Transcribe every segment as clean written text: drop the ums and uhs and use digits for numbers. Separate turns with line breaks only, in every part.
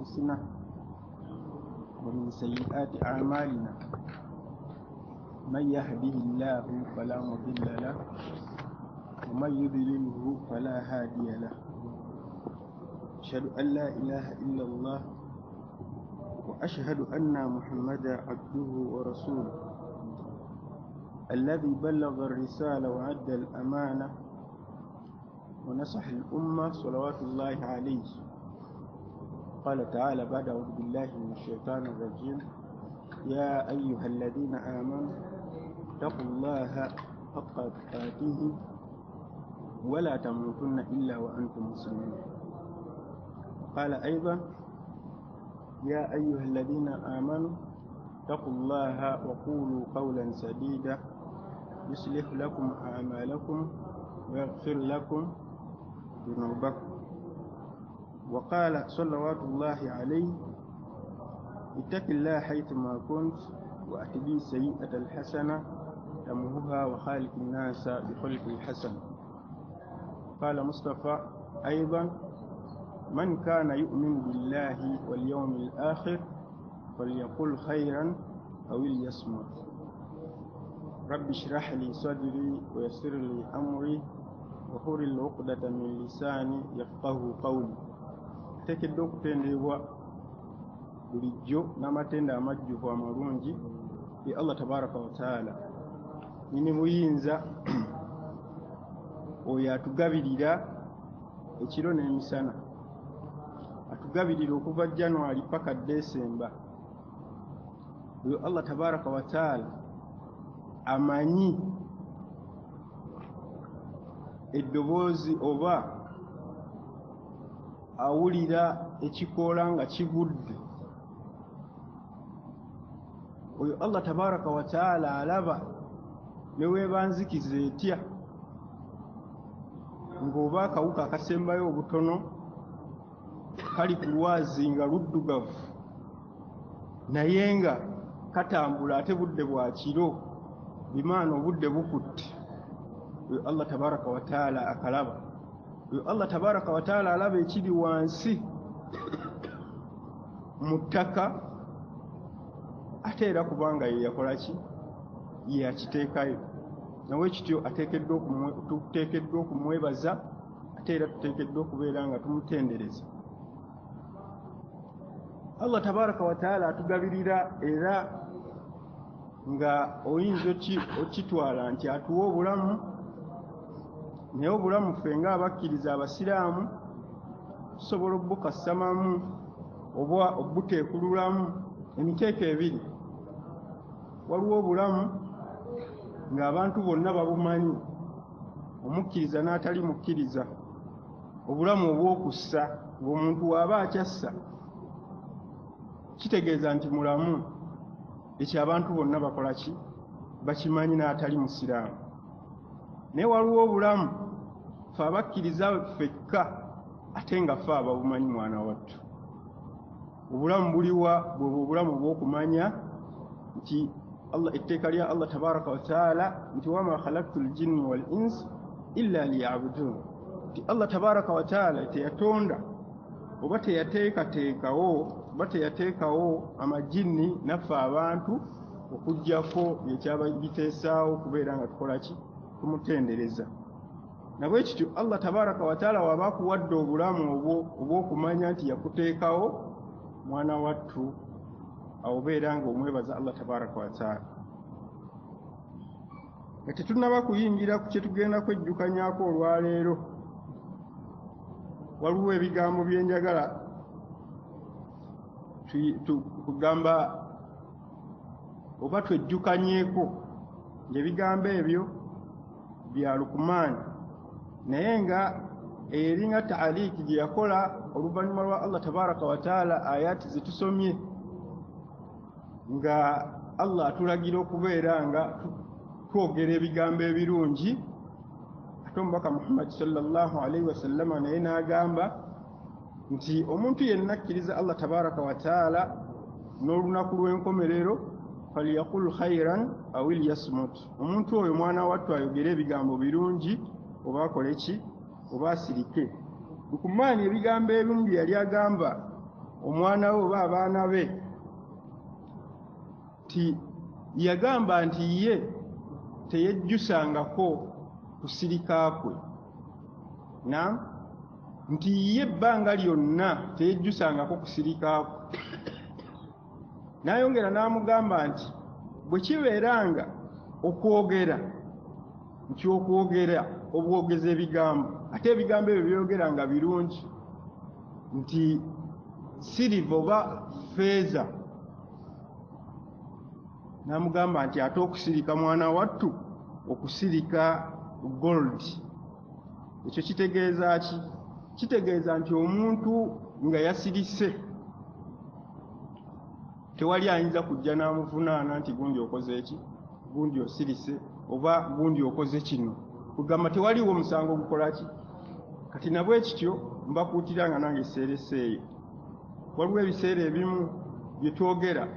أنفسنا ومن سيئات أعمالنا من يهده الله فلا مضل له ومن يضلله فلا هادي له أشهد أن لا إله إلا الله وأشهد أن محمدا عبده ورسوله الذي بلغ الرسالة وأدى الأمانة ونصح الأمة صلوات الله عليه. قال تعالى بعد أعوذ بالله من الشيطان الرجيم يا أيها الذين آمنوا اتقوا الله حق تقاته ولا تموتن إلا وأنتم مسلمون. قال أيضا يا أيها الذين آمنوا اتقوا الله وقولوا قولا سديدا يصلح لكم أعمالكم ويغفر لكم ذنوبكم. وقال صلوات الله عليه اتق الله حيثما كنت وأتبع السيئة الحسنة تمحها وخالق الناس بخلق الحسن. قال مصطفى أيضا من كان يؤمن بالله واليوم الآخر فليقل خيرا أو ليصمت. رب اشرح لي صدري ويسر لي أمري واحلل عقدة من لساني يفقهوا قولي. Tekedde okutendebwa bulijjo n'amatenda amajjuvu amalungi ye Allah tabaraka wa taala nyini muyinza oyo atugabirira ekiro n'emisana, atugabirira okuva January paka December. Oyo Allah tabaraka wa taala amanyi eddoboozi oba awulira ekikoola nga kigudde. Oyo Allah tabaraka wa taala alaba ne weebanzikiza etya ng'oba akawuka akasembayo obutono kali ku lwazi nga luddugavu naye nga katambula ate budde bwa kiro, bimaana obudde bukutte. Oyo Allah tabaraka wa taala akalaba. Oyo Allah tabaraka wa taala alaba ekiri wansi mu ttaka, ate era kubanga ye yakola ki, ye yakiteekayo. Nawe kityo tuteekeddwa okumwebaza, ate era tuteekeddwa okubeera nga tumutendereza. Allah tabaraka wa taala atugabirira era nga oyinza okitwala nti atuwa obulamu, naye obulamu ffe ng'abakkiriza abasiraamu tusobola obbukasamamu oba obbuteekululamu emiteeko ebiri. Waliwo obulamu ng'abantu bonna babumanyi, omukkiriza n'atali mukkiriza. Obulamu obw'okussa, ng'omuntu w'aba akyassa kitegeeza nti mulamu. Ekyo abantu bonna bakola ki? Bakimanyi n'atali musiraamu. Naye waliwo obulamu ffe abakkiriza ffekka ate nga ffe ababumanyi mwana wattu. Obulamu buliwa? Bwe obulamu bw'okumanya nti etteeka lya Allah tabaraka wa taala nti wama khalaqtu ljinni wal insi illa liyabudun, nti Allah tabaraka wa taala teyatonda oba teyateekawo amajinni naffe abantu okuggyako byekyaba biteesaawo kubeera nga tukola ki? Tumutendereza. Nabwe kityo Allah tabaraka wa taala waba akuwadde obulamu obw'okumanya nti yakuteekawo mwana wattu, awo beera nga omwebaza Allah tabaraka wa taala. Nga tetunnaba kuyingira ku kye tugenda kwejjukanyako olwaleero, waliwo ebigambo bye njagala tugamba oba twejjukanyeeko, ng'ebigambo ebyo bya Luqman, naye nga eringa taaliki gye yakola oluvannyuma lwa Allah tabaraka wa taala ayati zetusomye, nga Allah atulagira okubeera nga twogera ebigambo ebirungi. Ate omubaka Muhammad sallallahu alaihi wasallama naye n'agamba nti omuntu yenna akkiriza Allah tabaraka wa taala n'olunaku lw'enkomerero faliyaqul khairan aw liyasmut. Omuntu oyo mwana wattu ayogere ebigambo birungi oba akole ki? Oba asirike. Lukumaani ebigambo ebimu bye yali agamba omwana we oba abaana be ti yagamba nti ye teyejjusangako kusirika kwe, nti ye ebbanga lyonna teyejjusangako kusirika kwe. N'ayongera n'amugamba nti bwe kibeeranga okwogera nti okwogera obwogeza ebigambo, ate ebigambo ebyo byogera nga birungi, nti siriva oba feeza, n'amugamba nti ate okusirika mwana wattu, okusirika gold. Ekyo kitegeeza ki? Kitegeeza nti omuntu nga yasirise tewali ayinza kujja n'amuvunaana nti gundi okoze eki, gundi osirise, oba gundi okoze kino. Kugamba tewaliwo musango gukola ki? Kati nabwe kityo mbakuutira nga nange eseerese eyo. Waliwo ebiseera ebimu bye twogera,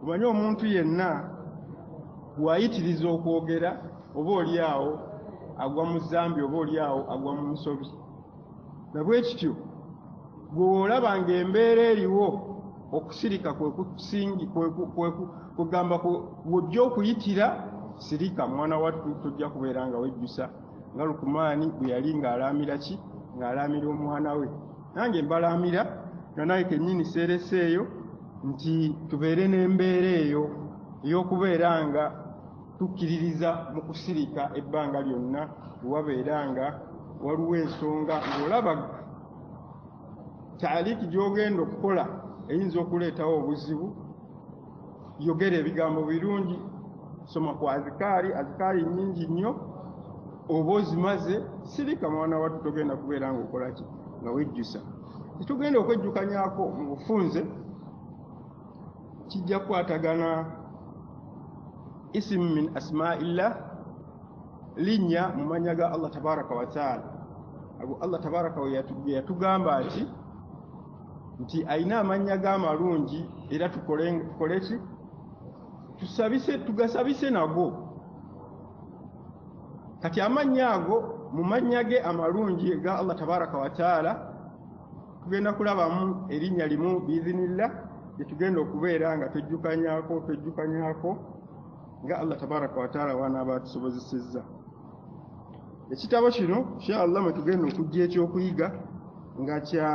omanye omuntu yenna bw'ayitiriza okwogera, oba oli awo agwa mu zambi, oba oli awo agwa mu nsobi. Nabwe kityo bw'olaba ng'embeera eriwo, okusirika kugamba bw'ojja okuyitira, sirika mwana wattu, tojja kubeera nga wejjusa nga Lukumaani bwe yali ng'alaamira ki? Ng'alaamira omwana we. Nange mbalaamira nga naye kennyini seerese eyo nti tubeere n'embeera eyo ey'okubeera nga tukkiririza mu kusirika ebbanga lyonna bwewabeera nga waliwo ensonga ng'olaba taaliki gy'ogenda okukola eyinza okuleetawo obuzibu. Yogera ebigambo birungi, soma ku azikaari nnyingi nnyo, oba ozimaze, sirika mwana wattu, togenda kubeera nga okola ki? Nga wejjusa. Tetugenda okwejjukanyako mu bufunze, kijja kukwatagana isimu min asma'illah, linnya mu mannya ga Allah tabaraka wa taala. Allah tabaraka wa yatugamba nti ayina amannya g'amalungi, era tukole ki? Tugasabise nago. Kati amannya ago mu mannya ge amalungi ga Allah tabaraka wa taala tugenda kulabamu erinnya limu biizinillah lye tugenda okubeera nga twejjukanyako nga Allah tabaraka wa taala wanaaba atusobozesezza. Ekitabo kino inshallah mwe tugenda okujja ekyokuyiga nga kya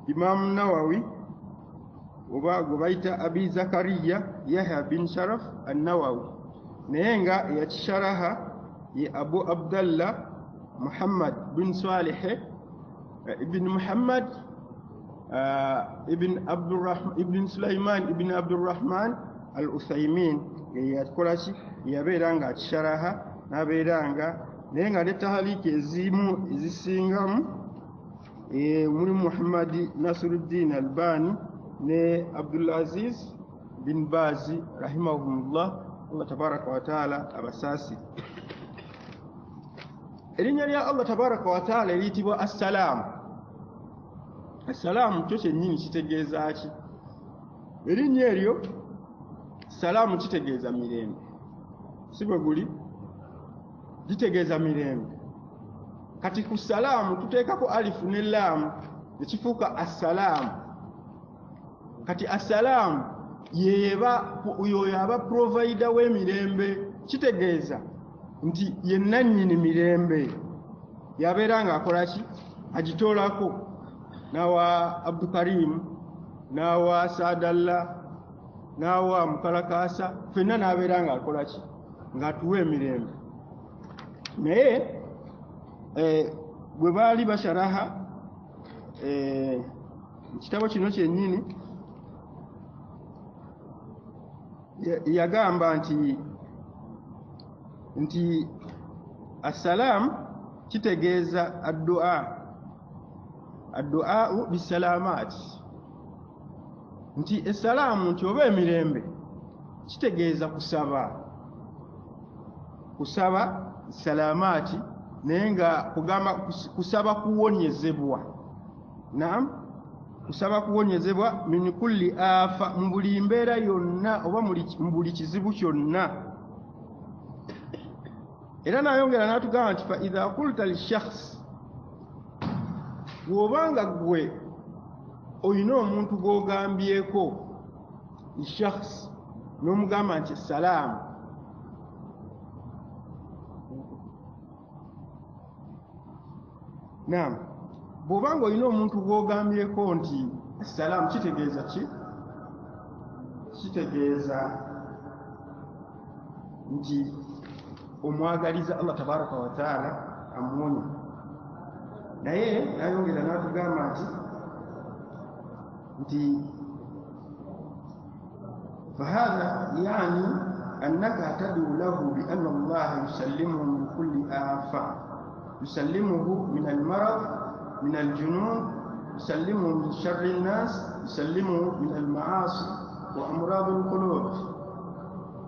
Imam Nawawi, oba gwe bayita Abi Zakariya Yahya bin Sharaf an-Nawawi, naye nga eyakisharaha ye Abu Abdallah Muhammad bin Salih ibn Muhammad ibn Sulaiman ibn Abdurrahman al-Uthaymin, yakola ki? Yabeera nga akisharaha n'abeera nga naye nga ne tahaliki ezimu ezisingamu muri Muhammad Nasiruddin Albani ne Abdulaziz bin Bazi rahimahumullah, Allah tabaraka wa taala abasaasi. Erinnya lya Allah tabaraka wa taala eriyitibwa assalaamu. Assalaamu kyo kyennyini kitegeeza ki? Erinnya eryo salaamu kitegeeza mirembe, si bwe guli? Kitegeeza mirembe. Kati ku salaamu tuteekako alifu ne laamu ne kifuuka assalaamu. Kati assalaamu yoyo aba provider w'emirembe, kitegeeza nti ye nannyini mirembe, yabeera nga akola ki? Agitoolako. N'awa Abdukarimu, n'awa Saadallah, n'awa Mukalakaasa, ffenna n'abeera nga akola ki? Ng'atuwa emirembe. Naye bwe baali basharaha ekitabo kino kyennyini, yagamba nti assalaamu kitegeeza addu'a bisalamaati, nti essalaamu nti oba emirembe kitegeeza kusaba salamaati, naye nga kugamba kusaba kuwonyezebwa. Naam, kusaba kuwonyezebwa min kulli afa, mu buli mbeera yonna oba mu buli kizibu kyonna. Era n'ayongera n'atugamba nti fa idha qulta lishakhs, bw'obanga gwe oyina omuntu gw'ogambyeko shakhs n'omugamba nti salaamu, naam, bw'obanga olina omuntu gw'ogambyeko nti salaamu, kitegeeza ki? Kitegeeza nti omwagaliza Allah tabaraka wa taala amuwonya. Naye nayongera n'atugamba nti fahadha yani annaka tad'u lahu bi anna Allah yusallimuhu min kulli afa, yusallimuhu min al-marad, min al-junun, yusallimuhu min sharri an-nas, yusallimuhu min al-ma'asi wa amrad al-qulub,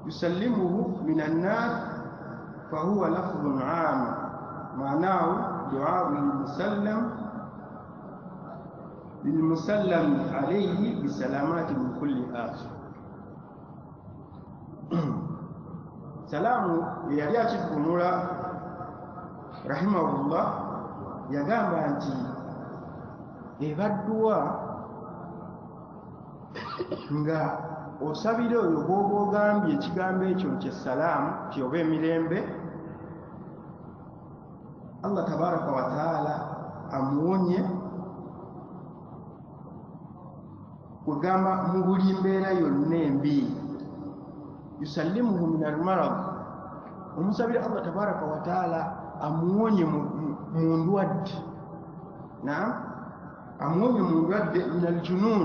yusallimuhu min an-nar, fahuwa lafdhun 'am ma'nahu du'a للمسلم عليه بسلامات من كل آفة. Salaamu yali akifunula rahimahullah yagamba nti ebadduwa nga osabira oyo gw'oba ogambye ekigambo ekyo nti essalaamu kyoba emirembe, Allah tabaraka wa taala amuwonye kugamba mu buli mbeera yonna embi. Yusallimuhu min al-marad, omusabira Allah tabaraka wa taala amuwonye mu ndwadde, naam, amuwonye mu ndwadde, min al-junun,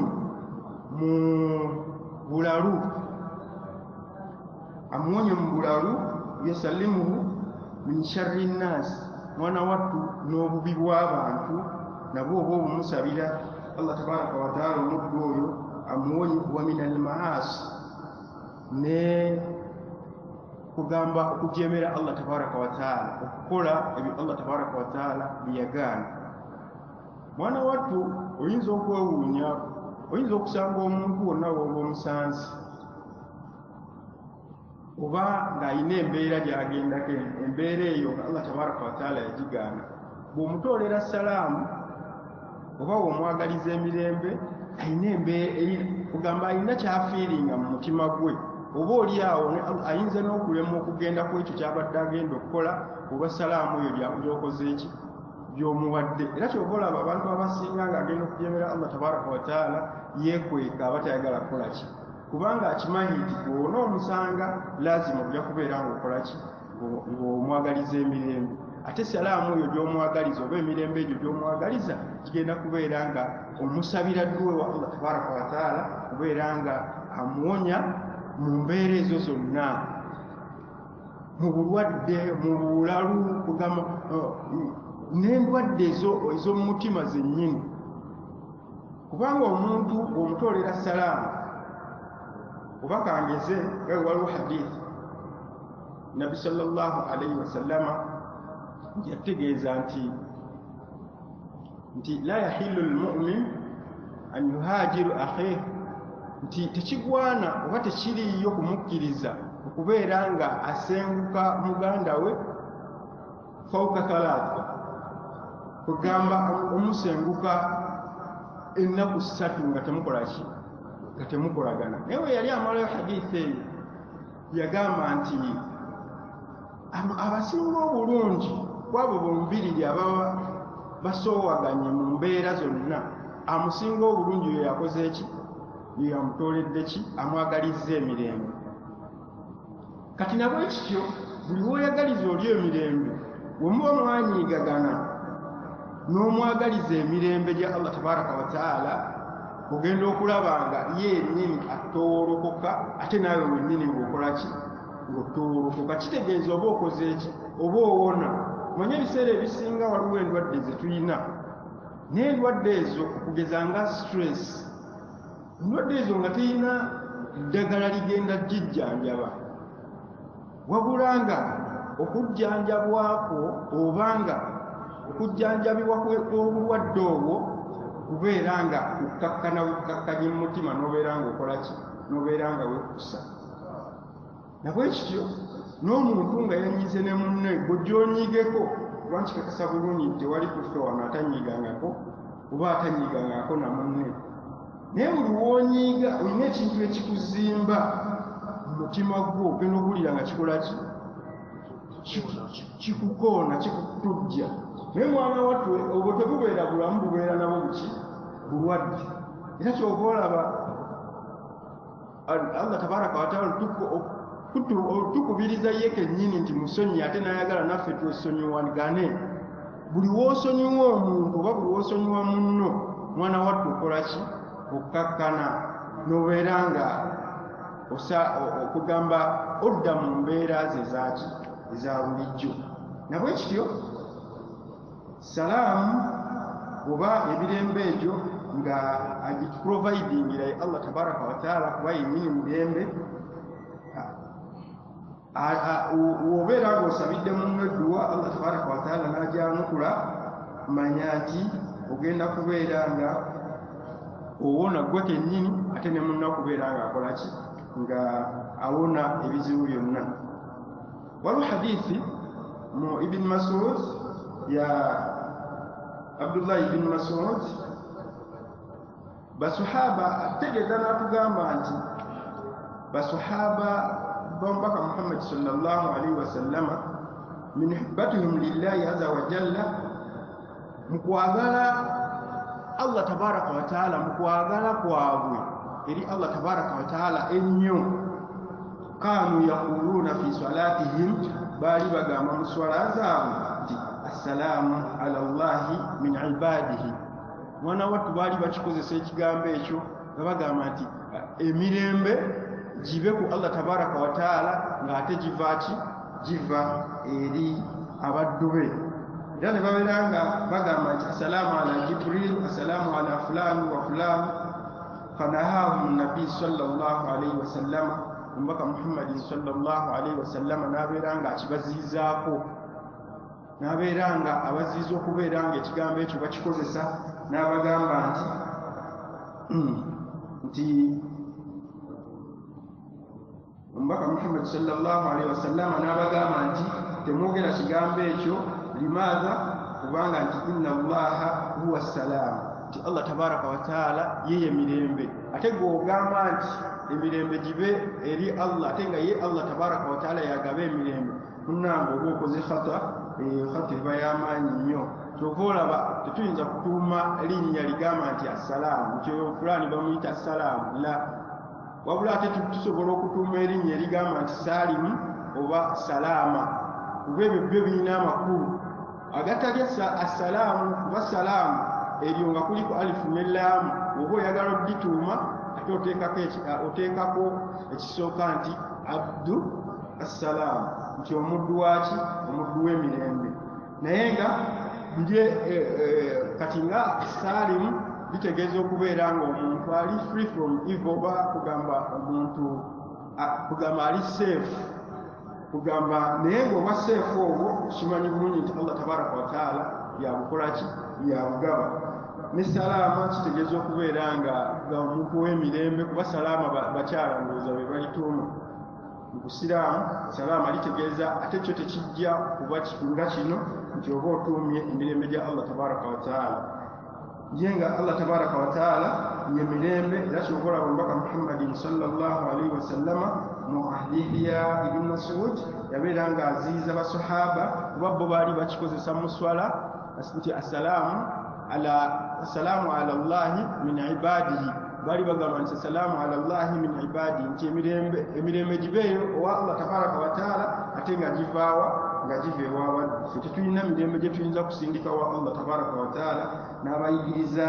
mu bulalu, amuwonye mu bulalu. Yusallimuhu min sharri an-nas, mwana wattu n'obubi bw'abantu nabwo oba obumusabira Allah tabaraka wa taala omuddu oyo amuwonye. Wa min al-ma'asi, ne kugamba okujemera Allah tabaraka wa taala, okukola ebyo Allah tabaraka wa taala byeyagaana. Mwana wattu oyinza okwewuunya, oyinza okusanga omuntu wonna w'oba omusanzi oba ng'ayina embeera gy'agendako, embeera eyo Allah tabaraka wa taala yagigaana. Bw'omutoolera salaamu oba w'omwagaliza emirembe, ayina embeera kugamba ayina kyafiiringa mu mutima gwe, oba oli awo ayinza n'okulema okugenda ku ekyo kyabadde agenda okukola, oba salaamu eyo gy'okoze eki by'omuwadde. Era ky'oba olaba abantu abasinga ng'agenda okujemera Allah tabaraka wa taala yeekweka aba tayagala kukola ki, kubanga akimanyi nti bw'onoomusanga lazima ojja kubeera ng'okola ki, ng'omwagaliza emirembe. Ate salaamu oyo gy'omwagaliza oba emirembe egyo gy'omwagaliza kigenda kubeera nga omusabira dduwe wa Allah tabaraka wa taala, kubeera nga amuwonya mu mbeera ezo zonna, mu bulwadde, mu bulalu, kugamba n'endwadde ez'omu mutima zennyini. Kubanga omuntu bw'omutoolera salaamu, oba kangeze waliwo hadithi Nabi sallallahu alayhi wa sallama yategeeza nti la yahillu al-mu'min an yuhajiru akhihi, nti tekigwana oba tekiriyo kumukkiriza okubeera nga asenguka muganda we fawqa thalatha, kugamba omusenguka ennaku 3 nga temukola ki, nga temukolagana. Naye we yali amalayo hadithi eyo yagamba nti abasinga obulungi kwabo bombiriri ababa basoowaganye mu mbeera zonna, amusinga obulungi oyo yakoze eki, oyo yamutooledde ki, amwagalizza emirembe. Kati nabwe kityo buli woyagaliza oli emirembe, wemuba mwanyiigagana n'omwagaliza emirembe gya Allah tabaraka wa taala, ogenda okulaba nga ye yennyini atoowolokoka, ate naawe wennyini ng'okola ki, ng'otoowolokoka. Kitegeeza oba okoze eki, oba owona. Manye ebiseera ebisinga waliwo endwadde ze tulina, n'endwadde ezo okugeza nga stress, endwadde ezo nga tulina ddagala ligenda jjijjanjaba, wabula nga okujjanjabwako obanga okujjanjabibwa kw'obulwadde obwo kubeera nga kukkakkanya mu mutima, n'obeera ng'okola ki, n'obeera nga wekkusa. Nabwe kityo n'omuntu nga yanyize ne munne gw'ogyonyiigeko, kuba nkikakasa bulungi nti tewali kufe wano atanyiigangako oba atanyiigangako na munne. naye buli wonyiiga olina ekintu ekikuzimba mu mutima gwo ogenda okuwulira nga kikola ki kikukoona kikutujja naye mwana wattu obwo tebubeera bulamu bubeera nabo buki bulwadde era kyova olaba Allah tabaraka wataala tukubiriza ye kennyini nti musonyi ate nayagala naffe twesonyiwagane buli woosonyiwa omuntu oba buli woosonyiwa munno mwana wattu okola ki okkakkana n'obeera nga okugamba odda mu mbeera ze zaki eza bulijjo nabwe kityo salaamu oba ebirembe ebyo nga agituprovidingira ye Allah tabaraka wataala kuba yennyini mirembe wobeera ng'osabidde munno edduwa Allah tabaraka wataala n'agyanukula manya nti ogenda kubeera nga owona gwe kennyini ate ne munna kubeera nga akola ki nga awona ebizibu byonna waliwo hadithi mu ibn Mas'ud ya Abdullah ibn Mas'ud basahaba ategeeza n'atugamba nti basahaba b'omubaka Muhammad sallallahu alaihi wasallama min hibbatihim lillahi azza wa jalla mukwagala Allah tabaraka wa taala mukwagala kwabwe eri Allah tabaraka wa taala ennyo kanu yaquluna fi salatihim bali bagamba mu swala zaabwe nti assalamu ala Allahi min ibadihi mwana wattu bali bakikozesa ekigambo ekyo nga bagamba nti emirembe jibe ku Allah tabaraka wa taala ng'ate jiva eri abaddu be era ne babeera nga bagamba nti assalamu ala Jibril assalamu ala fulani wa fulani fanahahum nabi sallallahu alaihi wasallama omubaka Muhammadin sallallahu alaihi wasallama n'abeera nga akibaziizaako n'abeera nga abaziiza okubeera nga ekigambo ekyo bakikozesa n'abagamba nti omubaka Muhammad sallallahu alaihi wasallama n'abagamba nti temwogera kigambo ekyo limaadha kubanga nti inna allaha huwa salaam nti Allah tabaraka wa taala yeye mirembe ate gw'ogamba nti emirembe gibe eri Allah ate nga ye Allah tabaraka wa taala yagaba emirembe munange oba okoze khata eba y'amaanyi nnyo kyova olaba tetuyinza kutuuma linnya ligamba nti assalaamu kyo fulani bamuyita assalaamu la wabula ate tusobola okutuuma erinnya erigamba nti saalimu oba salaama kuba ebyo byo birina amakulu agatali assalaamu kuba salaamu eryo nga kuliko alifu ne laamu oba oyagala oddituuma ate oteekako ekisooka nti abdu assalaamu nti omuddu waki omuddu w'emirembe naye nga kati nga saalimu bitegeeza okubeera nga omuntu ali free from evil oba kugamba omuntu kugamba ali safe kugamba naye ng'oba safe obwo kimanyi bulungi nti Allah tabaraka wa taala yabukola ki yabugaba ne salaama kitegeeza okubeera nga omuntu w'emirembe kuba salaama bakyala ndowooza be balituuma mu busiraamu salaama litegeeza ate kyo tekijja kuba nga kino nti oba otuumye emirembe gya Allah tabaraka wa taala ye nga Allah tabaraka wa taala ye mirembe era kyokola omubaka Muhammadin sallallahu alaihi wasallama mu hadithi ya ibn Mas'ud yabeera nga aziiza basahaba kuba bo baali bakikozesa mu swala nti assalamu ala Allahi min ibadihi bali bagamba nti assalamu ala Allahi min ibadihi nti emirembe gibeeyo owa Allah tabaraka wa taala ate nga givaawa nga giva ewaabaddu ffe tetulina mirembe gye tuyinza kusindika wa Allah tabaraka wa taala n'abayigiriza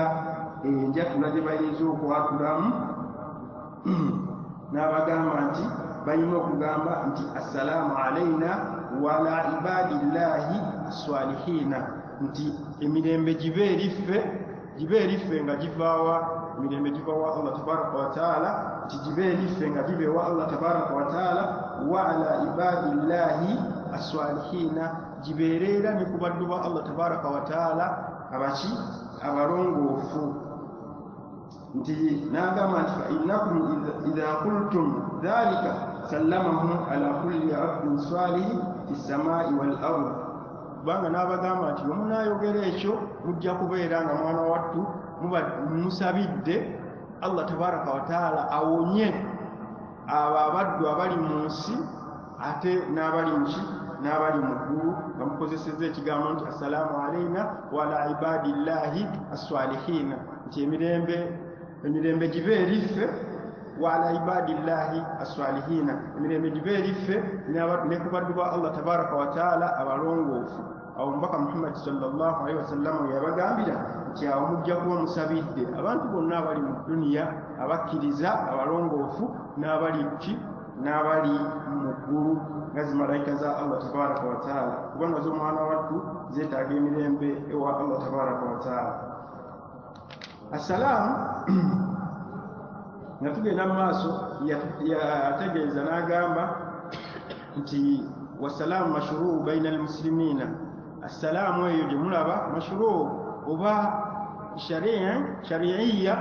enjatula gye bayinza okwatulamu n'abagamba nti balina okugamba nti assalaamu alaina wala ibadillahi aswalihiina nti emirembe gibe eriffe nga givaawa emirembe givaawa Allah tabaraka wa taala nti gibe eriffe nga gibeewa Allah tabaraka wa taala wa ala ibadillahi aswalihiina gibeerera ne ku baddu ba Allah tabaraka wa taala abaki abalongoofu nti n'agamba nti fa innakum idha qultum dhalika sallamahu ala kulli abdin salihin fi samai wal ard kubanga n'abagamba nti omunaayogera ekyo mujja kubeera nga mwana wattu musabidde Allah tabaraka wa taala awonye abo abaddu abali mu nsi ate n'abali nki n'abali mu ggulu nga mukozesezza ekigambo nti assalaamu alaina wa ala ibadillahi assalihiina, nti emirembe gibe eriffe wa ala ibadillahi assalihiina, emirembe gibe eriffe ne ku baddu ba Allah tabaraka wa taala abalongoofu. Awo omubaka Muhammad sallallahu alaihi wasallam yabagambira nti awo mujja kuba musabidde abantu bonna abali mu duniya abakkiriza abalongoofu n'abali ki n'abali mu ggulu nga zimalaika za Allah tabaraka wa taala, kubanga z'omwana wattu zeetaaga emirembe ewa Allah tabaraka wa taala. Assalaamu nga tugenda mu maaso yategeeza n'agamba nti wassalaamu mashruu baina almuslimiina. Assalaamu eyo gye mulaba mashruu oba shari'iyya,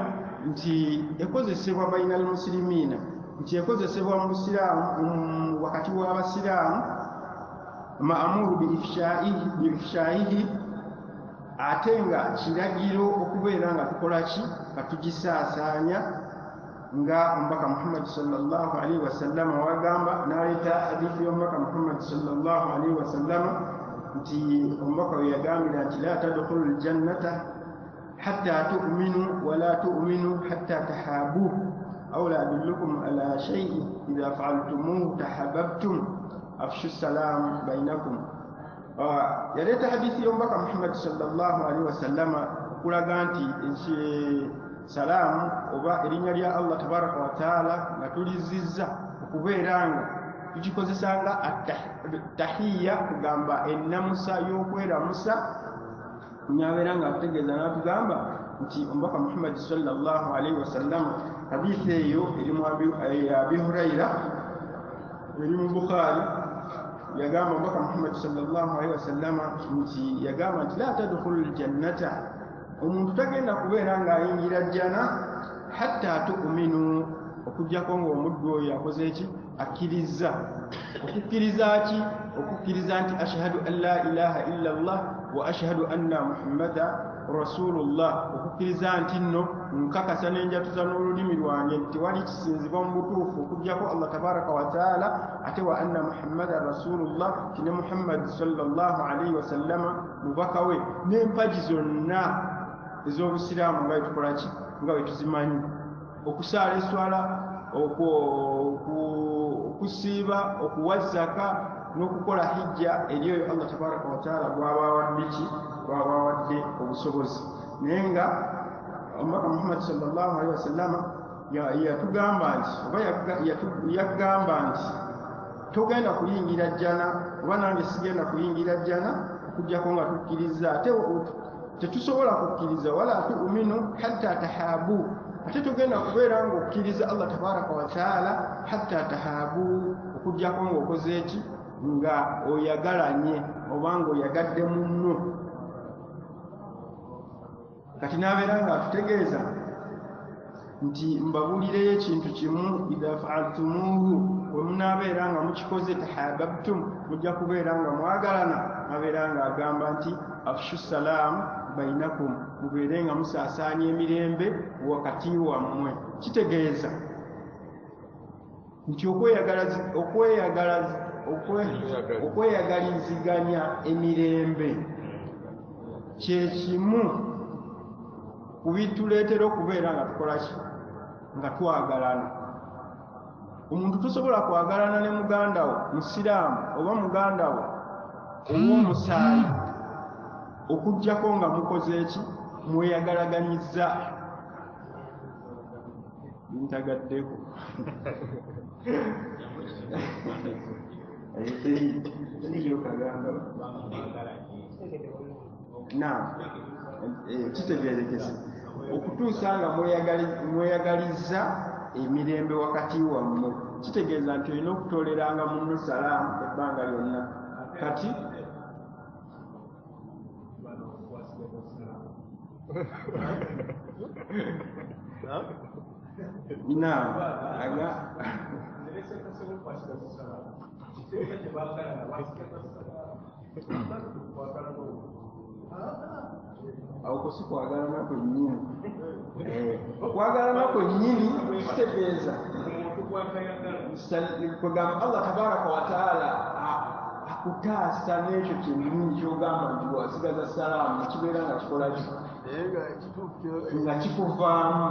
nti ekozesebwa baina almuslimiina, nti ekozesebwa mu busiraamu wakati w'abasiraamu, ma'muru biifshaa'ihi, ate nga kiragiro okubeera nga tukola ki katugisaasaanya, nga omubaka Muhammad sallallahu alaihi wasallam wagamba n'aleeta hadithi y'omubaka Muhammad sallallahu alaihi wasallam nti omubaka we yagambira nti la tadkhulu ljannata hatta tu'minu wa la tu'minu hatta tahabu aw la adullukum ala shay'in idha fa'altumuhu tahabbtum afshu salam bainakum. Yaleeta hadithi y'omubaka Muhammad sallallahu alaihi wasallam kulaga nti salaamu oba erinnya lya Allah tabaraka wa taala nga tulizizza okubeera nga tukikozesanga tahiyya, kugamba ennamusa y'okweramusa. Nyabeera nga atutegeeza n'atugamba nti omubaka Muhammad sallallahu alaihi wasallam hadithi eyo eri mu Abi Hurayra eri mu Bukhari, yagamba omubaka Muhammad sallallahu alaihi wasallam nti yagamba nti la tadkhulu ljannata, omuntu tagenda kubeera ng'ayingira jjana hatta tu'minu, okuggyako ng'omuddu oyo akoze eki akkiriza. Okukkiriza ki? Okukkiriza nti ashhadu an la ilaha illa Allah wa ashhadu anna Muhammada rasulullah, okukkiriza nti nno nkakasa n'enjatuza n'olulimi lwange nti tewali kisinzibwa mu butuufu okuggyako Allah tabaraka wa taala, ate wa anna Muhammada rasulullah, kine Muhammad sallallahu alaihi wasallama mubaka we, n'empagi zonna ez'obusiraamu nga wetukola ki, nga wetuzimanyi, okusaala eswala, okusiiba, okuwa zaka n'okukola hijja eri oyo Allah tabaraka wa taala bw'abawadde ki, bw'abawadde obusobozi. Naye nga omubaka Muhammad sallallahu alaihi wasallam yatugamba nti oba yagamba nti togenda kuyingira jjana oba nange sigenda kuyingira jjana okuggyako nga tukkiriza, ate tetusobola kukkiriza wala tu'minu hatta tahabu, ate tugenda kubeera ng'okkiriza Allah tabaraka wa taala hatta tahabu, okuggyako ng'okoze eki, nga oyagalanye oba ng'oyagadde munno. Kati n'abeera nga atutegeeza nti mbabuulireyo ekintu kimu, idha fa'altumuhu, bwe munaabeera nga mukikoze tahabbtum, mujja kubeera nga mwagalana. Abeera ng'agamba nti afshu salaamu bainakum, mubeere nga musaasaanya emirembe wakati wammwe. Kitegeeza nti okweyagaliziganya emirembe kyekimu ku bituleetera okubeera nga tukola ki, nga twagalana. Omuntu tosobola kwagalana ne muganda wo musiraamu oba muganda wo ow'omusaayi okuggyako nga mukoze eki, mweyagalaganyizza. Ntagaddeko kitegeerekese okutuusa nga mweyagalizza emirembe wakati wammwe. Kitegeeza nti olina okutoleranga munno salaamu ebbanga lyonna. Kati awo kusikwagala nako nnyini okwagalana kwennyini kitegeeza kwegamba Allah tabaraka wataala akutaasa n'ekyo kyennyini kyogamba nti wasigaza salaamu kibeera nga kikolaki nga kikuvaamu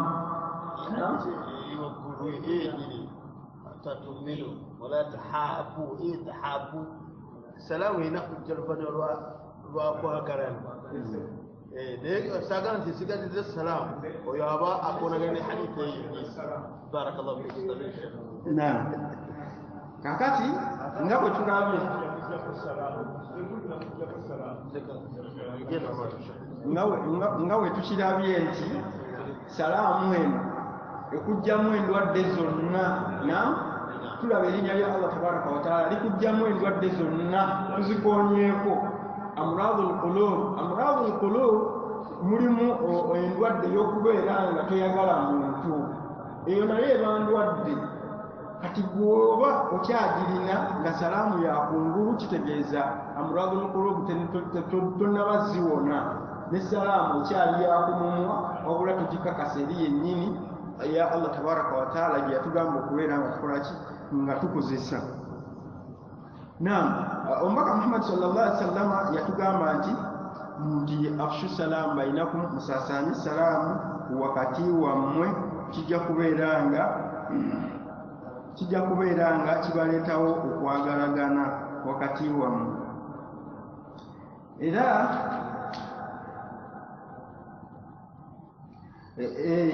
ولا تحابوا تحابوا سلام هنا جلبنا روا كرام ده ساقان تسيقان ده السلام ويابا أكون غني حديثي بارك الله فيك
نعم kakati nga bwe tugambye nga bwe tukirabye nti salaamu eno ekujjamu endwadde zonna tulaba erinnya lya Allah tabaraka wataala likujjamu endwadde zonna tuzikonyeeko amradul qulub mulimu endwadde y'okubeera nga toyagala muntu eyo nayo eba ndwadde kati gwoba okyagirina nga salaamu yakungulu kitegeeza amradul qulub tonnaba ziwona ne salaamu okyali yakumumwa wabula tugikakasa eri yennyini ya Allah tabaraka wataala gye yatugamba okubeera nga tukolaki nga tukozesa. Naam, omubaka Muhammad sallallahu alaihi wasallam yatugamba nti afshu salamu bainakum, musaasaanye salaamu wakati wammwe, kijja kubeera nga kibaleetawo okwagalagana wakati wammwe. Era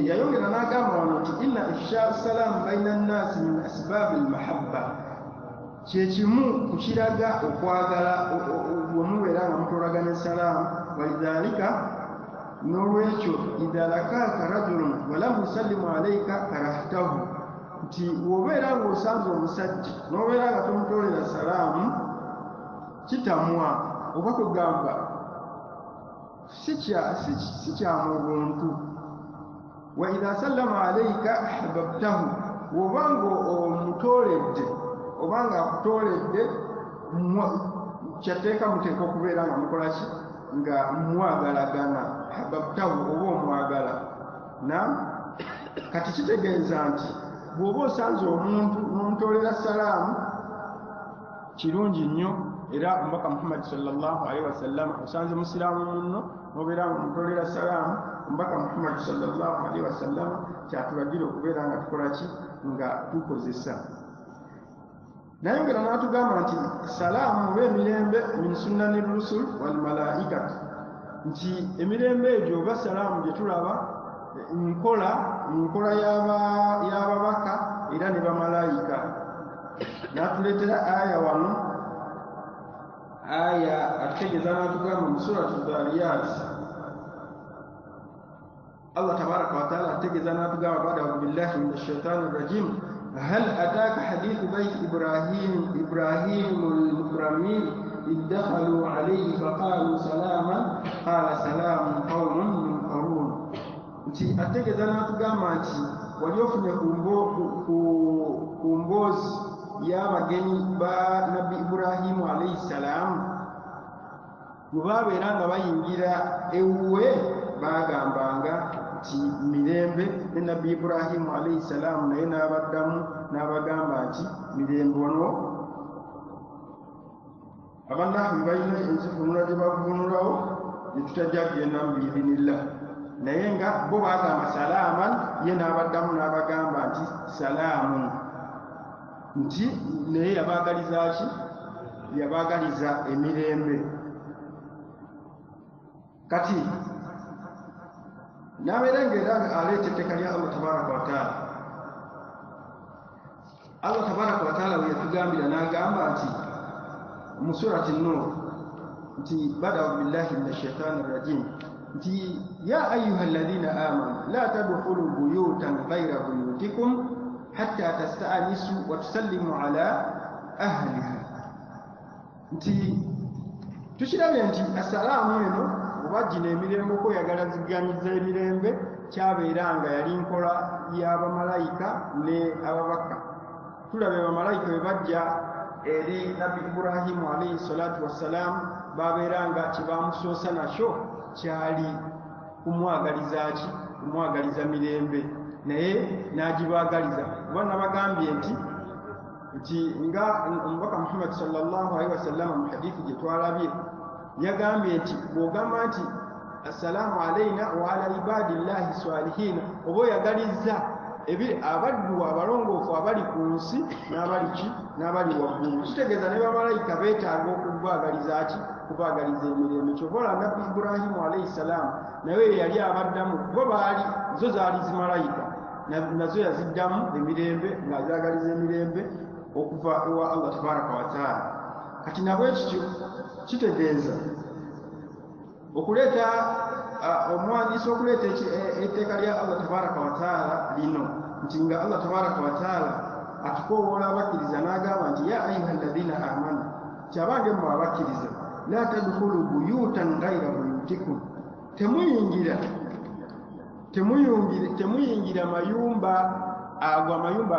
yayongera n'agamba wano nti inna ifsha salaamu baina nnaasi min asbaabi almahabba, kyekimu kukiraga okwagala bwemubeera nga mutolagana essalaamu. Walidhalika, n'olwekyo idha lakaaka rajulun walam yusallimu alaika karahtahu, nti bw'obeera ng'osanze omusajja n'obeera nga tomutolera salaamu kitamwa oba kugamba si kyamu buntu. Wa idha sallama alayka ahbabtahu, wobanga omutoledde obanga akutoledde kyateeka muteeka okubeera nga mukolaki nga mwagalagana, ahbabtahu oba omwagala. Kati kitegeeza nti bw'oba osanze omuntu n'omutolera salaamu kirungi nnyo. Era omubaka Muhammad sallallahu alaihi wasallam osanze musiraamu munno n'obeera nga mutolera salaamu, omubaka Muhammad sallallahu alaihi wasallam kyatulagira okubeera nga tukolaki nga tukozesa. Nayongera n'atugamba nti salaamu oba emirembe min sunnani rusul wal malaikati, nti emirembe egyo oba salaamu gye tulaba nkola y'ababaka era ne bamalayika. N'atuleetera aya wano, aya atutegeeza n'atugamba mu suratu Dhariyat, Allah tabaraka wa taala ategeeza n'atugamba baada a'udhu billahi minash shaitani rajim, hal ataka hadithu bayti ibrahimul mukramin idh dakhalu alayhi faqalu salaman qala salamun qawmun munkarun. Nti ategeeza n'atugamba nti wali ofunye ku mboozi y'abagenyi ba nabbi Ibrahimu alayhi salaamu, bwe baabeera nga bayingira ewuwe baagambanga nti mirembe, ne nabbi Ibrahimu alayhi salaamu naye n'abaddamu n'abagamba nti mirembe. Wano abannahwi balina enzivunula gye bavunulawo ne tutajja kugenda mu biidhinillah, naye nga bo baagamba salaaman, ye n'abaddamu n'abagamba nti salaamu, nti naye yabaagaliza ki? Yabaagaliza emirembe. Kati n'abeera ng'era aleeta etteeka lya Allah tabaraka wa taala. Allah tabaraka wa taala bwe yatugambira n'agamba nti mu surati Nur nti bada billahi minash shaitani rajim, nti ya ayuha alladhina amanu la tadkhulu buyutan ghayra buyutikum hatta tasta'nisu wa tusallimu ala ahliha. Nti tukirabye nti assalaamu eno oba gino emirembe okweyagalaziganyiza emirembe kyabeera nga yali nkola y'abamalayika ne ababaka. Tulabye abamalayika bwe bajja eri nabbi Ibrahimu alayhi salatu wassalaamu, babeera nga kyebamusoosa nakyo kyali kumwagaliza mirembe naye n'agibaagaliza kuba nabagambye nti nga omubaka Muhammad sallallahu alaihi wasallam mu hadithi gye twalabye yagambye nti bw'ogamba nti assalaamu alaina wa ala ibadillahi swalihiina oba oyagalizza abaddu abalongoofu abali ku nsi n'abali waggulu kitegeeza ne bamalayika beetaaga kubaagaliza emirembe kyobola nabbi Iburahimu alaihi salaamu naye yali abaddamu kuba zo zaali zimalayika nazo yaziddamu emirembe ng'azaagaliza emirembe okuva ewa Allah tabaraka wa taala. Kati nabwe kityo kitegeeza okuleeta omuwandiisi okuleeta etteeka lya Allah tabaraka wa taala lino nti nga Allah tabaraka wa taala atukoowoola abakkiriza n'agamba nti ya ayuha alladhina amanu ti abange mmwe abakkiriza la tadkhulu buyutan ghayra buyutikum temuyingira mayumba amayumba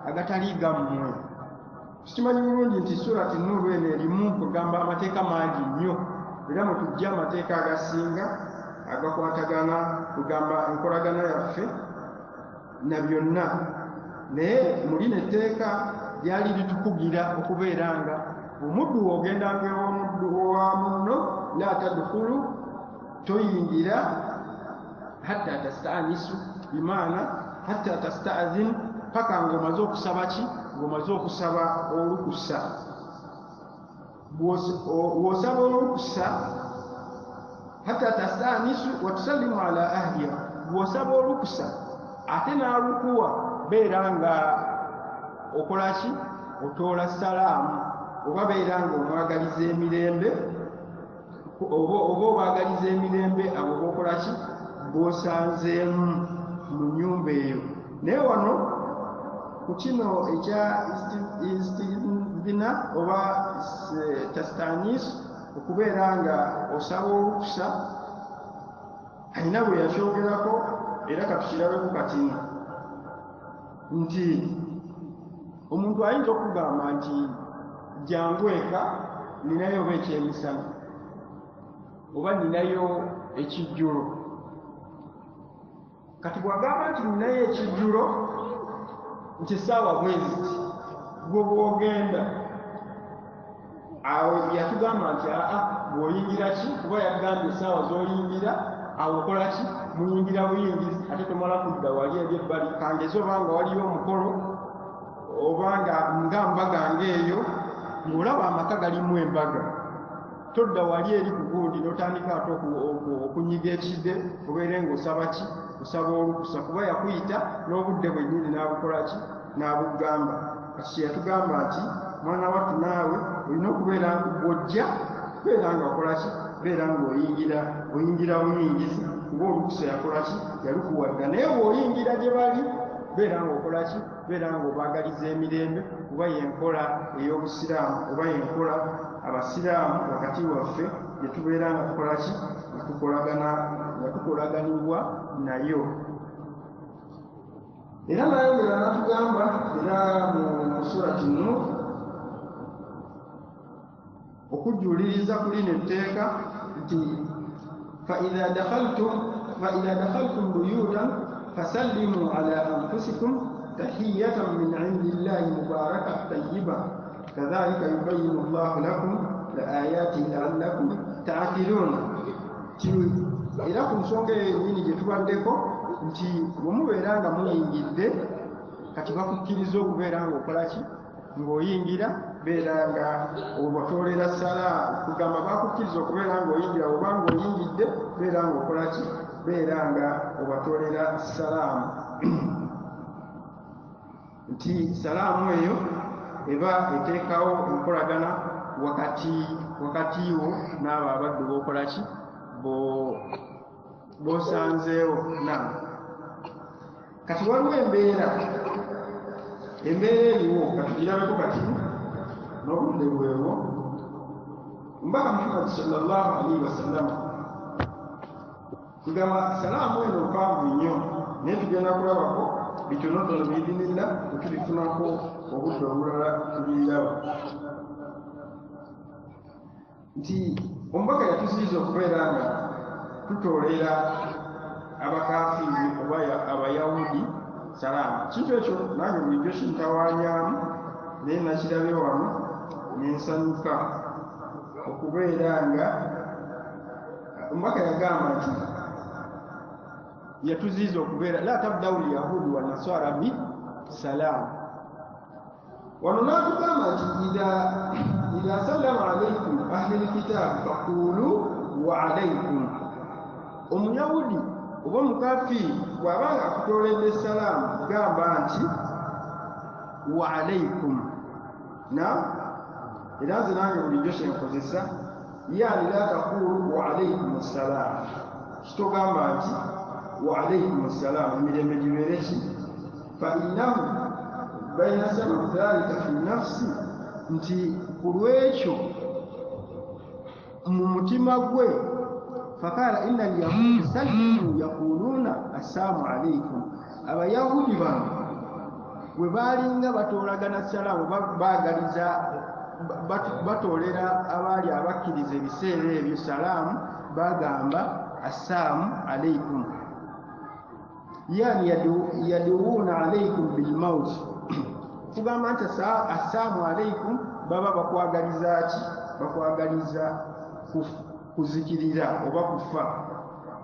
agatali gammwe. Tukimanyi bulungi nti surati Nuuru eno erimu kugamba amateeka mangi nnyo era mwe tujja amateeka agasinga agakwatagana kugamba enkolagana yaffe na byonna, naye muli netteeka lyali litukugira okubeera nga omuddu w'ogendanga ew'omuddu wa munno la tadkhulu toyingira hatta tastanisu bimaana hatta tasta'zin paka ng'omaze okusaba ng'omaze okusaba olukusa. Bw'osaba olukusa hatta tastanisu wa tusallimu ala ahliha, bw'osaba olukusa ate n'alukuwa beera nga okola otoola salaamu oba beera nga omwagaliza emirembe oba obaagaliza emirembe abo b'okola bw'osanzeemu mu nnyumba eyo. Naye wano ku kino ekya istinzina oba tastanis okubeera nga osaba olukusa alina bwe yakyogerako era katukirabeku katini nti omuntu ayinza okugamba nti jangu eka ninayo oba ekyemisana oba ninayo ekijjulo. Kati bw'agamba nti ninayo ekijjulo nti essaawa bweziti gwe bw'ogenda awo yatugamba nti bw'oyingira kuba yagambye essaawa z'oyingira awo okola muyingira buyingizi ate tomala kudda wali eby'ebbali kangezi oba nga waliyo omukolo oba nga mbaga ng'eyo ng'olaba amaka galimu embaga todda wali eri ku gundi n'otandika ate okunyiga ekide obeere ng'osaba osaba olukusa kuba yakuyita n'obudde bwennyini n'abukola n'abugamba. Kati yatugamba nti mwana wattu naawe olina okubeera bw'ojja beera nga okola beera ng'oyingira buyingizi kuba olukusa yakola yalukuwadda. Naye bw'oyingira gye bali beera ng'okola beera ng'obaagaliza emirembe kuba yenkola ey'obusiraamu oba yenkola abasiraamu wakati waffe gye tubeera nga tukola nga tukolaganibwa nayo. Era nayongera natugamba era mu surati Nuur okujuliriza kuli netteeka nti faidha dakhaltum buyutan fasallimu ala anfusikum tahiyatan min indillahi mubarakan tayyiba kadhalika yubayyinu Allahu lakum laayatihi la'allakum ta'qilun. Era ku nsonga enyini gye tubaddeko nti bwe mubeera nga muyingidde kati bakukkiriza okubeera ng'okola ng'oyingira beera nga obatolera sala kugamba bakukkiriza okubeera ng'oyingira oba ng'oyingidde beera ng'okola beera nga obatolera salaamu nti salaamu eyo eba eteekawo enkolagana wakati wo n'abo abaddu b'okola b'osanzeewo naawe. Kati waliwo embeera eriwo katugirabeko kati n'obudde bwewo. Omubaka Muhammad sallallahu alaihi wasallam tugamba salaamu eno mpanvu nnyo naye tugenda kulabako bitonotono biidinilla tetubifunako obudde obulala tubiraba nti omubaka yatuziiza okubeera nga tutolera abakafiiri oba abayahudi salaamu. Kintu ekyo nange bulijjo kintawanyaamu naye nakirabe wano nensanyuka okubeera nga omubaka yagamba nti yatuziiza okubeera la tabdau lyahudi wanaswara bi salaamu. Wano natugamba nti idha sallama alaikum ahli lkitaabu faqulu wa alaikum. Omuyahudi oba omukafiiri bw'abanga akutoledde salaamu gamba nti wa alaikum. Era nze nange bulijjo kyenkozesa yani la taqulu wa alaikum salaam. Kitogamba nti wa alaikum salaam emirembe gibeere ki? Fa innahu baina sababu dhalika fi nafsi, nti ku lwekyo mu mutima gwe fakala inna alyahudi sallimu yaquluna assalaamu alaikum. Abayahudi bano bwe baalinga batoolagana salaamu baagaliza batoolera abaali abakkiriza ebiseera ebyo salaamu bagamba assalaamu alaikum, yani yaduuna alaikum bilmauti. Kugamba nti assalaamu alaikum baba bakwagaliza ki? Bakwagaliza kuzikirira oba kufa.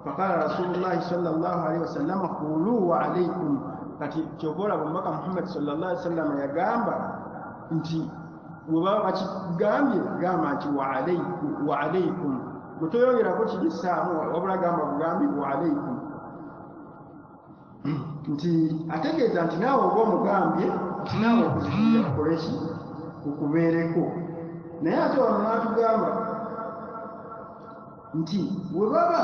Faqala rasulullahi sallallahu alaihi wasallam qulu wa alaikum. Kati kyobola bwomubaka Muhammad sallallahu alaihi wasallam yagamba nti bwe baba bakigambye gamba nti wa alaikum. Bwe toyogerako kigisaamu wabula gamba bugambi wa alaikum, nti ategeeza nti naawe oba omugambye nti naawe okuzikirira kukoleki kukubeereko. Naye ate wano naatugamba nti bwe baba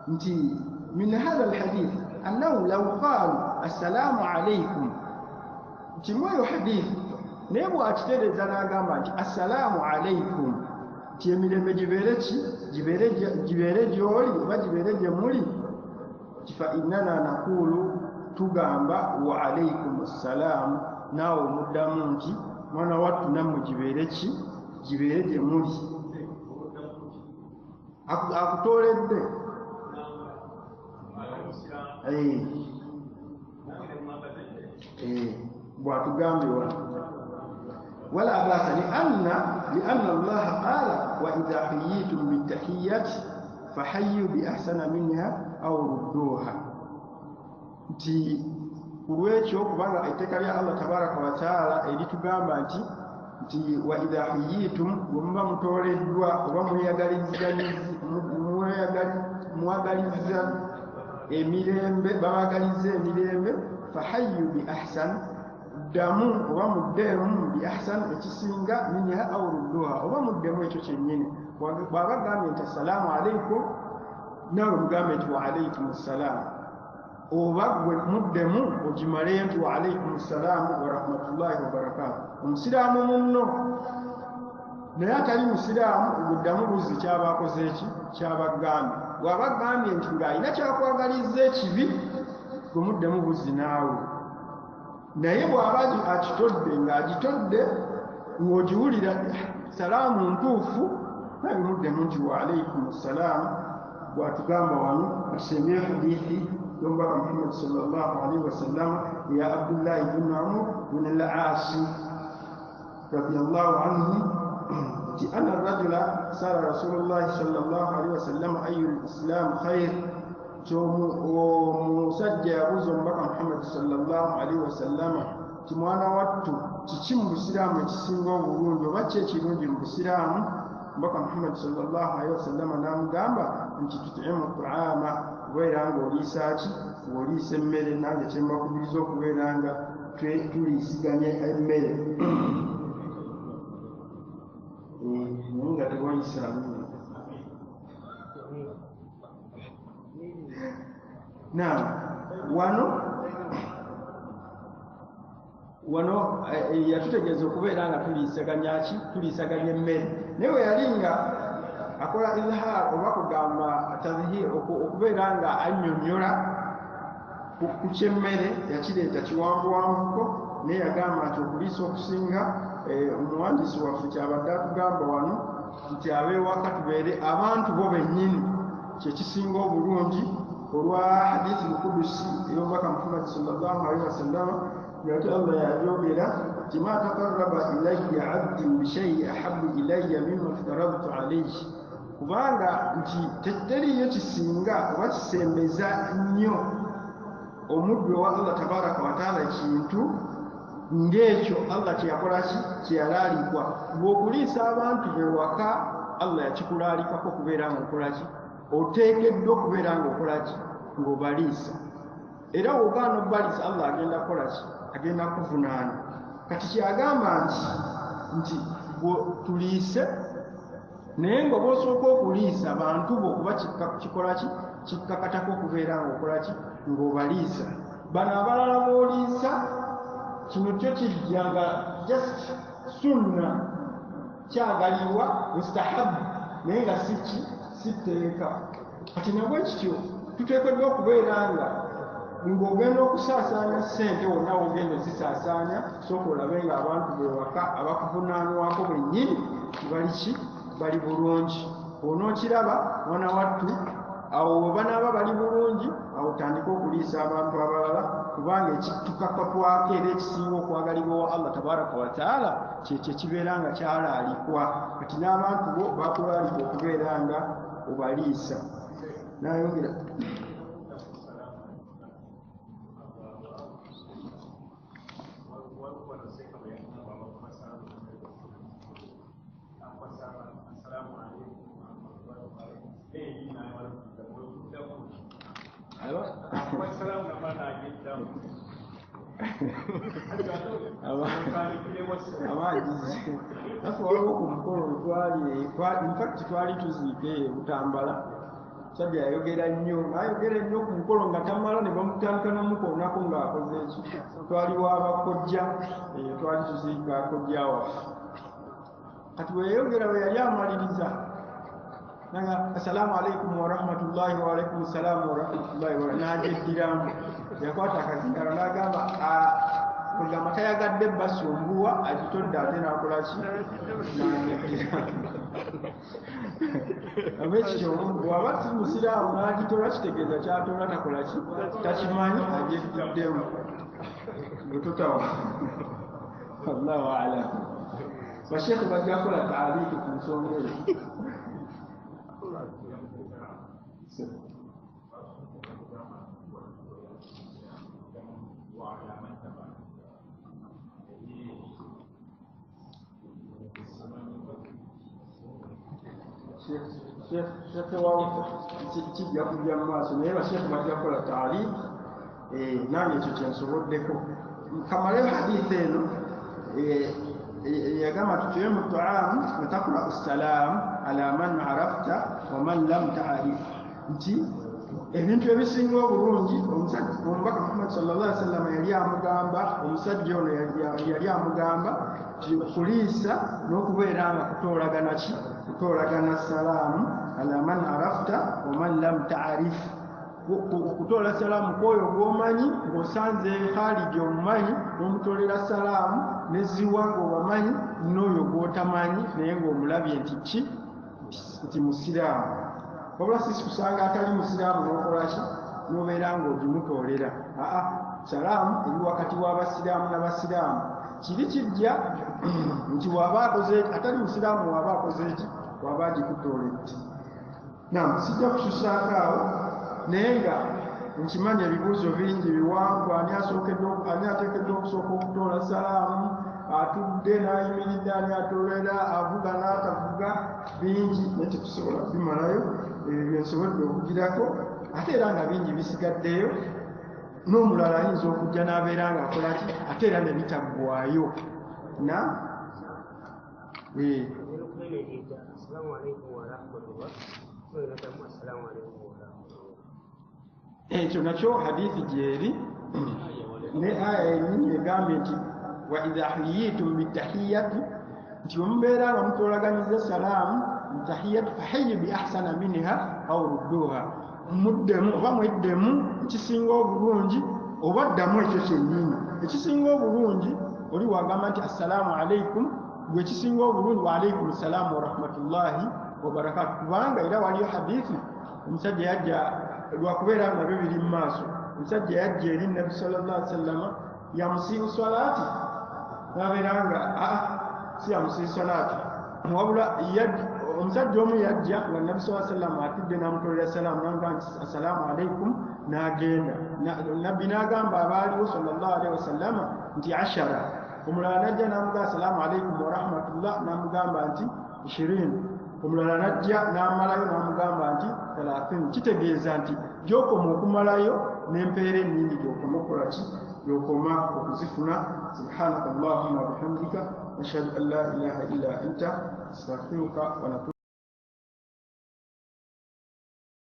nti min hadha alhadith annahu law qaalu assalaamu alaikum, nti mweyo hadithi naye bw'akitereeza n'agamba nti assalaamu alaikum, nti emirembe gibeere ki? Gibeere gy'oli oba gibeere gye muli. Fa innana naqulu, tugamba wa alaikum assalaamu, naawe omuddamu nti mwana wattu nammwe gibeere ki? Gibeere gye muli. Akutooledde bw'atugambye wano wala basa lianna allaha qaala wa idha hayyitum bittahiyyati fahayyu bi ahsana minha aw rudduha. Nti ku lwekyo kubanga etteeka lya Allah tabaraka wa taala eritugamba nti wa idha hayyitum, bwe muba mutooleddwa oba mwagaliza emirembe, babagaliza emirembe, fahayyu bi ahsan, ddamu oba muddemu bi ahsan ekisinga minha aw rudduha, oba muddemu ekyo kyennyini. Bw'abagambye nti assalaamu alaikum, nawe mugambe nti wa alaikum assalaamu, oba gwe muddemu ogimale nti wa alaikum assalaamu wa rahmatullahi wa barakatuh. Omusiraamu munno naye atali musiraamu oguddamu buzzi kyabakoze eki? Kyabagambye. Bw'abagambye nti ng'alina kyakwagaliza ekibi, gwe muddemu buzzi naawe. Naye bw'aba akitodde ng'agitodde ng'ogiwulira salaamu ntuufu, naye muddemu nti wa alaikum assalaamu. Bw'atugamba wano asembye hadithi y'omubaka Muhammad sallallahu alaihi wasallam ya Abdullahi ibn Amr ibn al-Aas radiyallahu anhu nti anna ar-rajula sala Rasulullah sallallahu alaihi wasallam ayu al-islam khair. Omusajja yabuuza omubaka Muhammad sallallahu alaihi wasallam ti mwana wattu kiki mu busiraamu ekisinga obulungi oba ki ekirungi mu busiraamu? Omubaka Muhammad sallallahu alaihi wasallam n'amugamba nti tutimu taama, kubeera nga oliisa ki? Oliisa emmere. Nange kyembakubiriza okubeera nga tuliisiganya emmere naye nga tewayisaamu. Wano yatutegeeza okubeera nga tuliisaganya emmere. Naye we yali nga akola izhar oba kugamba tadhihir, okubeera nga annyonnyola ku kyemmere, yakireeta kiwanvuwanvuko. Naye yagamba nti okuliisa okusinga omuwandiisi waffe kyabadde atugamba wano nti ab'ewaka tubeere abantu bo bennyini kyekisinga obulungi olwa hadithi lukudusi ey'omubaka Muhammad sallallahu alaihi wasallam yati Allah yayogera nti ma taqarraba ilayya abdi bishay'in ahabbu ilayya mimma aftaradtu alayhi, kubanga nti teriyo kisinga oba kisembeza nnyo omuddu wa Allah tabaraka wa taala ekintu ng'ekyo Allah kyeyakolaki kyeyalaalikwa. Bw'okuliisa abantu bewaka Allah yakikulaalikako okubeera ng'okolaki, oteekeddwa okubeera ng'okolaki, ng'obaliisa. Era bw'ogaana okubaliisa Allah agenda kukolaki, agenda kuvunaana. Kati kyagamba nti tuliise, naye ng'oba osooka okuliisa abantu bo kuba kikolaki, kikkakatako okubeera ng'okolaki, ng'obaliisa. Bano abalala b'oliisa kino kyo kijjanga just sunna, kyagalibwa mustahabu naye nga si tteeka. Kati nabwe kityo tuteekeddwa okubeera ng'ogenda okusaasaanya ssente wonna wogenda ozisaasaanya, sooka olabe nga abantu bewaka abakuvunaanwako bennyini baliki, bali bulungi. Onookiraba mwana wattu awo we banaaba bali bulungi, awo otandika okuliisa abantu abalala, kubanga ekitukakwatwako era ekisinga okwagalibwa wa Allah tabaraka wa taala kyekyo kibeera nga kyalaalikwa. Kati n'abantu bo bakulaalika okubeera nga obaliisa. Nayogera nafe waliwo ku mukolo twali tuziike Butambala, musajja yayogera nnyo ku mukolo nga tamala ne bamutandika n'omukoonako ng'akoze eki. Twali w'abakojja, twali tuziika kojja waffe. Kati weyayogera we yali amaliriza nanga assalamu alaikum warahmatullahi wa alaikum assalamu warahmatullahi wa n'ajeddiramu, yakwata akazingalo n'agamba kugamba tayagadde basumbuwa agitodde ate n'akolaki abekityo bw'aba si musiraamu n'agitola kitegeeza kyatola takolaki takimanyi ajeddiddemu bwetutawa. Allahu alam. Bashekhe bajja kukola taaliiki ku nsonga eyo. Shekhe wao kijja kujja mu maaso naye bashekhe bajja kukola taaliiki, nange ekyo kyensoboddeko. Kamaleyo hadithi eno yagamba tutuye mu tuamu watakurau salaam ala man arafta wa man lam taarif, nti ebintu ebisinga obulungi omubaka Muhammad sallallahu alaihi wasallam yali amugamba, omusajja ono yali amugamba kuliisa n'okubeera nga kutoolagana salaamu ala man arafta wa man lam taarif, okutoola salaamu kwoyo gw'omanyi ng'osanze Khalid omumanyi n'omutolera salaamu neziwa ng'obamanyi, n'oyo gw'otamanyi naye ng'omulabye nti musiraamu. Wabula sisi kusanga atali musiraamu n'okolaki n'obeera ng'ogimutoolera. Salaamu eri wakati w'abasiraamu n'abasiraamu. Kiri kijja nti waba akoze atali musiraamu waba akoze eki, waba agikutooledde. Sijja kususaako awo naye nga nkimanyi ebibuuzo bingi biwanvu. Ani ateekeddwa okusooka okutoola salaamu, atudde n'ayimiridde, ani atoolera, avuga n'atavuga, bingi naye tetusobola kubimalayo. Ebyo byensobodde okugirako, ate era nga bingi bisigaddeyo. N'omulala ayinza okujja n'abeera nga akolaki, ate era ne bitaggwayo. Ekyo nakyo hadithi gyeri ne aya enyingi egambye nti wa idha huyitum bitahiyati, nti omubeera nga mutoolaganyiza salaamu bitahiyati fahayyu bi ahsana minha aw rudduha, muddemu oba mweddemu ekisinga obulungi oba ddamu ekyo kyennyini. Ekisinga obulungi oli wagamba nti assalaamu alaikum gwe kisinga obulungi wa alaikum salaam wa rahmatullahi wa barakatuh. Kubanga era waliyo hadithi omusajja yajja lwakubeera nga bibiri mu maaso, omusajja yajja eri Nabbi sallallahu alaihi wasallam yamusiibu swalaati n'abeera nga si yamusiibu swalaati wabula omusajja omu yajja nga Nabbi sallallahu alaihi wasallam atidde n'amutolera salaamu n'amugamba nti assalaamu alaikum n'agenda. Nabbi n'agamba abaaliwo sallallahu alaihi wasallam nti 10. Omulala najja n'amugamba assalaamu alaikum wa rahmatullah n'amugamba nti 20. Omulala najja n'amalayo n'amugamba nti 30. Kitegeeza nti gy'okoma okumalayo n'empeera ennyingi gy'okoma okukola ki, gy'okoma okuzifuna. Subhanaka Allahumma wa bihamdika nashhadu an la ilaha illa anta astaghfiruka wa natubu